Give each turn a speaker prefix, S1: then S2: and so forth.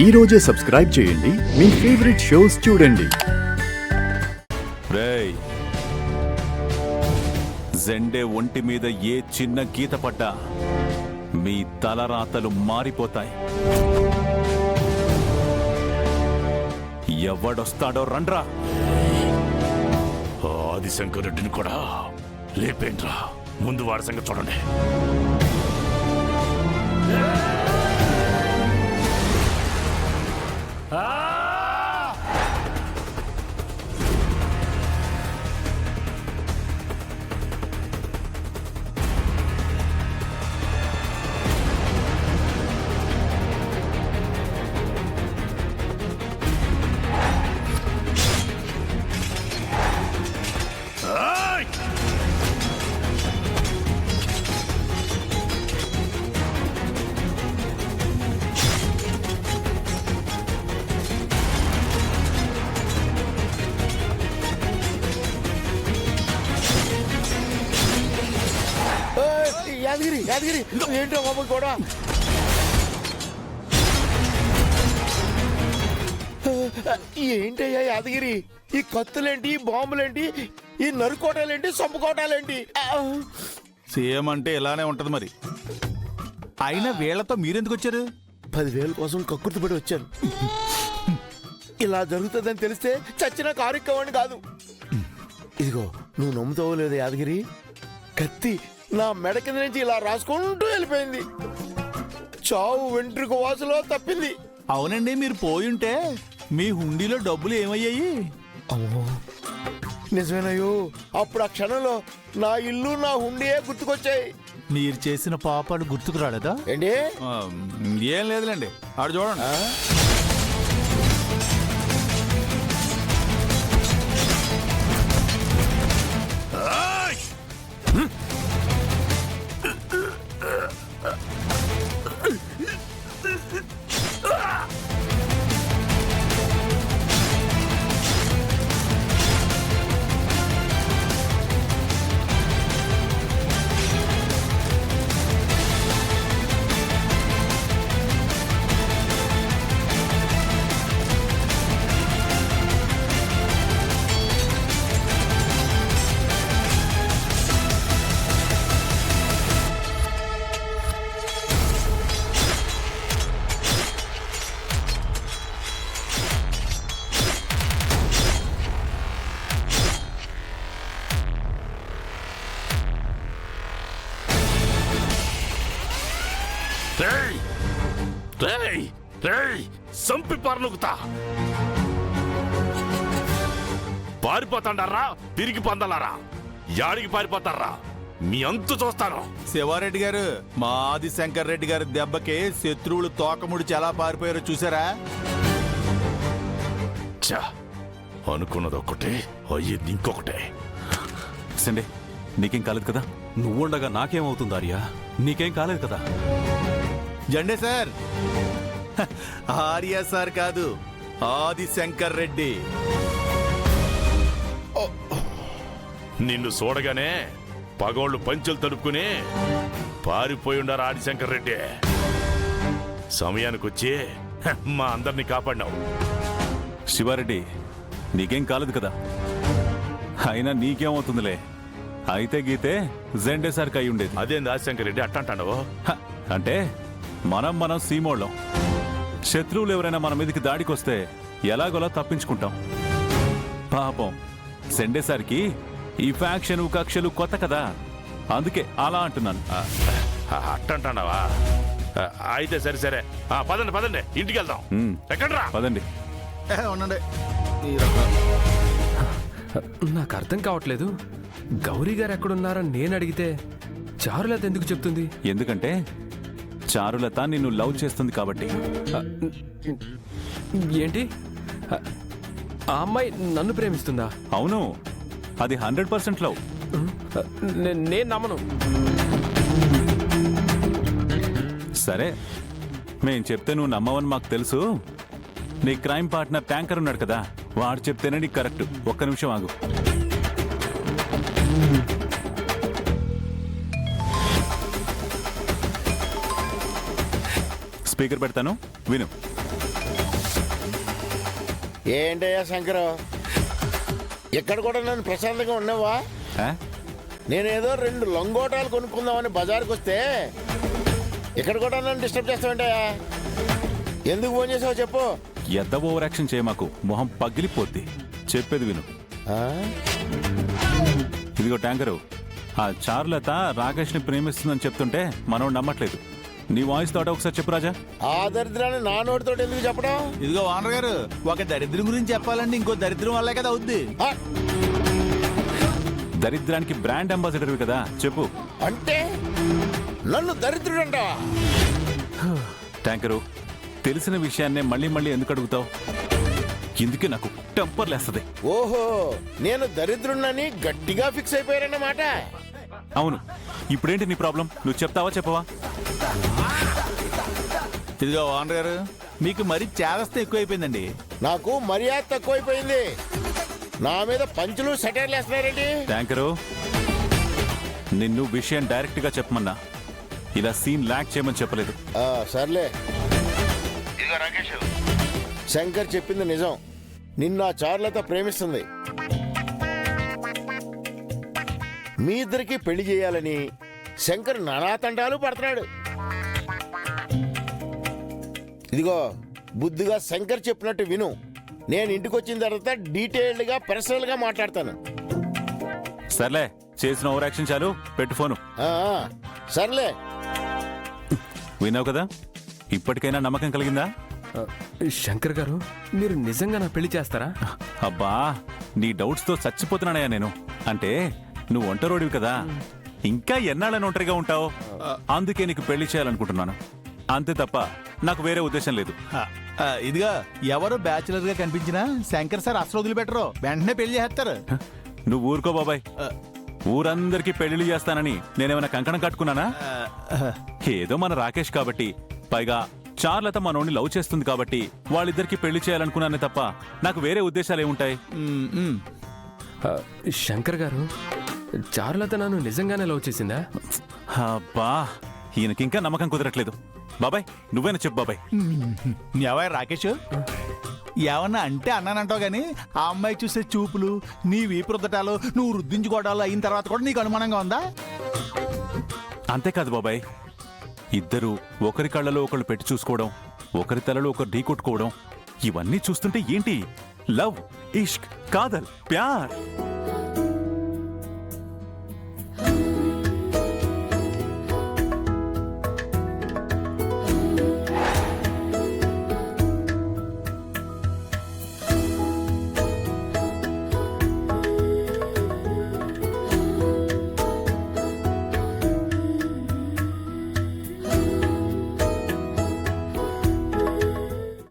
S1: ఈ రోజే సబ్స్క్రైబ్ చేయండి, మీ ఫేవరెట్ షోస్ చూడండి.
S2: రేయ్, జెండే ఒంటి మీద ఏ చిన్న గీత పడ్డా మీ తలరాతలు మారిపోతాయి. ఎవడొస్తాడో రండ్రా.
S3: ఆదిశంకర్ రెడ్డిని కూడా లేపేంట్రా. ముందు వాడి సంగతి చూడండి.
S4: యాదగిరి యాదగిరి ఏంటో బాబు కూడా ఏంటయ్యా యాదగిరి, ఈ కత్తులేంటి, బాంబులేంటి, ఈ నరుకోటాలేంటి, చంపుకోటాలేంటి?
S5: సీఎం అంటే ఇలానే ఉంటది మరి. అయినా వీళ్లతో మీరెందుకు వచ్చారు?
S4: 10,000 కోసం కక్కుర్తిపడి వచ్చాను. ఇలా జరుగుతుందని తెలిస్తే చచ్చిన కారుక్కోవని కాదు. ఇదిగో, నువ్వు నమ్ముతావో లేదు యాదగిరి, కత్తి నా మెడ కింద నుంచి ఇలా రాసుకుంటూ వెళ్ళిపోయింది. చావు వెంట్రుక వాసులో తప్పింది.
S5: అవునండి, మీరు పోయుంటే మీ హుండీలో డబ్బులు ఏమయ్యాయి?
S4: అమ్మో నిజమేనయ్యో, అప్పుడు ఆ క్షణంలో నా ఇల్లు నా హుండీయే గుర్తుకొచ్చాయి.
S5: మీరు చేసిన పాపాలు గుర్తుకు రాలేదా?
S4: ఏంటి?
S5: ఏం లేదులేండి, ఆడు చూడండి.
S3: సంపి పారనుకుతా పారిపోతాండారా, తిరిగి పొందలారా, యాడికి పారిపోతారా, మీ అంతు చూస్తాను.
S5: శివారెడ్డి గారు, మా ఆదిశంకర్ రెడ్డి గారి దెబ్బకి శత్రువులు తోకముడిచి ఎలా పారిపోయారో చూసారా?
S3: అనుకున్నది ఒక్కటే, అయ్యేది ఇంకొకటే.
S2: సండే, నీకేం కాలేదు కదా? నువ్వుండగా నాకేమవుతుంది ఆర్య? నీకేం కాలేదు కదా?
S5: జండే సార్, ఆర్య సార్ కాదు, ఆదిశంకర్ రెడ్డి.
S3: నిన్ను చూడగానే పగోళ్ళు పంచులు తడుపుకుని పారిపోయి ఉండారు ఆదిశంకర్ రెడ్డి. సమయానికి వచ్చి మా అందరినీ కాపాడినావు.
S2: శివారెడ్డి, నీకేం కాలేదు కదా? అయినా నీకేమవుతుందిలే. అయితే గీతే జెండే సార్కి అయి ఉండేది.
S3: అదేంది ఆదిశంకర్ రెడ్డి అట్టంటావు?
S2: అంటే మనం సీమోళ్ళం. శత్రువులు ఎవరైనా మన మీదకి దాడికొస్తే ఎలాగోలా తప్పించుకుంటాం. పాపం జెండే సార్కి ఈ ఫ్యాక్షన్ కక్షలు కొత్త కదా, అందుకే అలా అంటున్నాను.
S3: అట్టంటావా? అయితే సరే సరే, పదండి పదండి, ఇంటికి వెళ్దాం. ఎక్కడ్రా?
S2: పదండి.
S5: ఉండండి,
S6: నాకు అర్థం కావట్లేదు. గౌరీ గారు ఎక్కడున్నారని నేను అడిగితే చారులత ఎందుకు చెప్తుంది?
S2: ఎందుకంటే చారులత నిన్ను లవ్ చేస్తుంది కాబట్టి.
S6: ఏంటి, ఆ అమ్మాయి నన్ను ప్రేమిస్తుందా?
S2: అవును, అది 100% లవ్.
S6: నేను నమ్మను.
S2: సరే, మేం చెప్తే నువ్వు నమ్మవని మాకు తెలుసు. నీ క్రైమ్ పార్ట్నర్ ట్యాంకర్ ఉన్నాడు కదా, వాడు చెప్తేనే నీకు కరెక్ట్. ఒక్క నిమిషం ఆగు. స్పీకర్ పెడతాను, విను.
S4: ఏంటయ్యా శంకరం, ఇక్కడ కూడా నన్ను ప్రశాంతంగా ఉన్నావా?
S2: ఆ?
S4: నేనేదో 2 లంగోటాలు కొనుక్కుందామని బజార్కి వస్తే ఇక్కడ కూడా నన్ను డిస్టర్బ్ చేస్తావంటయ్యా. ఎందుకు ఫోన్ చేసావు చెప్పు.
S2: ఎద్ద ఓవర్ యాక్షన్ చేయమాకు, మొహం పగిలిపోద్ది. చెప్పేది విను.
S4: ఆ?
S2: ఇదిగో ట్యాంకరు, ఆ చారులత రాకేష్ని ప్రేమిస్తుందని చెప్తుంటే మనోడు నమ్మట్లేదు. నీ వాయిస్ తోట ఒకసారి చెప్పు రాజా.
S4: ఆ దరిద్రాన్ని నా నోటితో ఎందుకు చెప్పడం?
S5: ఇదిగో ఓనర్ గారు, ఒక దరిద్రం గురించి చెప్పాలంటే ఇంకో దరిద్రం వల్లే కదా అవుద్ది.
S4: ఆ,
S2: దరిద్రానికి బ్రాండ్ అంబాసిడర్వి కదా, చెప్పు.
S4: అంటే నన్ను దరిద్రుడంటావా?
S2: ట్యాంకరు, తెలిసిన విషయాన్నే మళ్ళీ మళ్ళీ ఎందుకు అడుగుతావు? ఇందుకే నాకు టెంపర్ లేస్తుంది.
S4: ఓహో, నేను దరిద్రుణ్ణని గట్టిగా ఫిక్స్ అయిపోయారన్నమాట.
S2: అవును, ఇప్పుడేంటి నీ ప్రాబ్లం? నువ్వు చెప్తావా చెప్పవా?
S5: ఇదిగో ఓనర్ గారు, మీకు మరీ చేదస్తం ఎక్కువైపోయిందండి.
S4: నాకు మర్యాద తక్కువైపోయింది. నా మీద పంచులు సెటైర్లు వేస్తున్నారండి.
S2: ట్యాంకరు, నిన్ను విషయం డైరెక్ట్ గా చెప్పమన్నా, ఇలా సీన్ లాక్ చేయమని చెప్పలేదు.
S4: సర్లే. ఇదిగో రాకేష్, శంకర్ చెప్పింది నిజం. నిన్న ఆ చారులత ప్రేమిస్తుంది. మీ ఇద్దరికి పెళ్లి చేయాలని శంకర్ నానాతండాలు పడుతున్నాడు. ఇదిగో బుద్ధిగా శంకర్ చెప్పినట్టు విను. నేను ఇంటికి వచ్చిన తర్వాత డీటెయిల్డ్ గా పర్సనల్ గా మాట్లాడతాను.
S2: సర్లే, చేసిన ఓవర్ యాక్షన్ చాలు, పెట్టు ఫోను.
S4: సర్లే.
S2: విన్నావు కదా, ఇప్పటికైనా నమ్మకం కలిగిందా?
S6: ఆ, శంకర్ గారు, మీరు నిజంగా నా పెళ్లి చేస్తారా?
S2: అబ్బా, నీ డౌట్స్ తో చచ్చిపోతున్నానయ్యా నేను. అంటే నువ్వు ఒంటరోడివి కదా, ఇంకా ఎన్నాళ్ళని ఒంటరిగా ఉంటావు? అందుకే నీకు పెళ్లి చేయాలనుకుంటున్నాను, అంతే తప్ప నాకు వేరే ఉద్దేశం లేదు.
S5: ఇదిగా ఎవరు బ్యాచులర్ గా కనిపించినా శంకర్ సార్ అసలు వదిలిపెట్టరు, వెంటనే పెళ్లి చేస్తారు.
S2: నువ్వు ఊరుకో బాబాయ్. ఊరందరికీ పెళ్లిళ్ళు చేస్తానని నేనేమైనా కంకణం కట్టుకున్నానా? ఏదో మన రాకేష్ కాబట్టి, పైగా చార్లత మనోడిని లవ్ చేస్తుంది కాబట్టి వాళ్ళిద్దరికి పెళ్లి చేయాలనుకున్నానే తప్ప నాకు వేరే ఉద్దేశాలు ఏముంటాయి?
S6: ఆ, శంకర్ గారు, చారులత నన్ను నిజంగానే లవ్ చేసిందా?
S2: అబ్బా, ఈయనకింకా నమ్మకం కుదరట్లేదు. బాబాయ్, నువ్వేనా చెప్పు బాబాయ్.
S5: ఎవరు రాకేష్? ఏమన్నా అంటే అన్నానంటావు గాని ఆ అమ్మాయి చూసే చూపులు, నీ వీపురుద్దటాలు, నువ్వు రుద్దించుకోవడాలు అయిన తర్వాత కూడా నీకు అనుమానంగా ఉందా?
S2: అంతేకాదు బాబాయ్, ఇద్దరు ఒకరి కళ్ళలో ఒకళ్ళు పెట్టి చూసుకోవడం, ఒకరి తలలో ఒకరు ఢీకొట్టుకోవడం, ఇవన్నీ చూస్తుంటే ఏంటి లవ్, ఇష్క్, కాదల్, ప్యార్